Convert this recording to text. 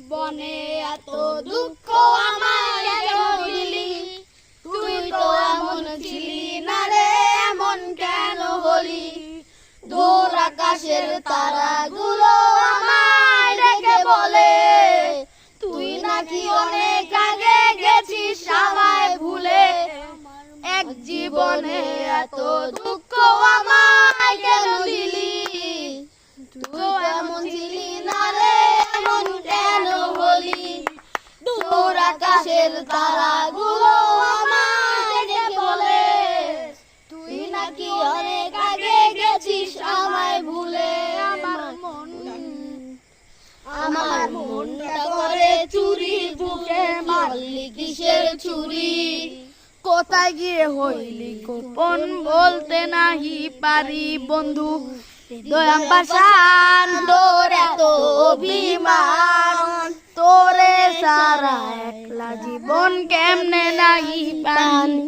জীবনে এত দুঃখ আমায় কেন দিলি? তুই তো এমন ছিলি না রে, এমন কেন হলি? দূর আকাশের তারাগুলো আমায় ডেকে বলে, তুই নাকি অনেক আগে গেছিস আমায় ভুলে। এক জীবনে এত দুঃখ আমায় কেন দিলি? তুই এমন ছিলি না রে, এমন কেন হলি? দূর আকাশের তারাগুলো আমায় ডেকে বলে, তুই নাকি অনেক আগে গেছিস আমায় ভুলে। আমার মনটা করে চুরি, বুকে মারলি কিসের ছুরি? কোথায় গিয়ে হইলি গোপন বলতে নাহি পারি বন্ধু। দয়াম পাশান তোর এত অভিমান, তোরে সারা একলা জীবন কেমনে নাহি পানি।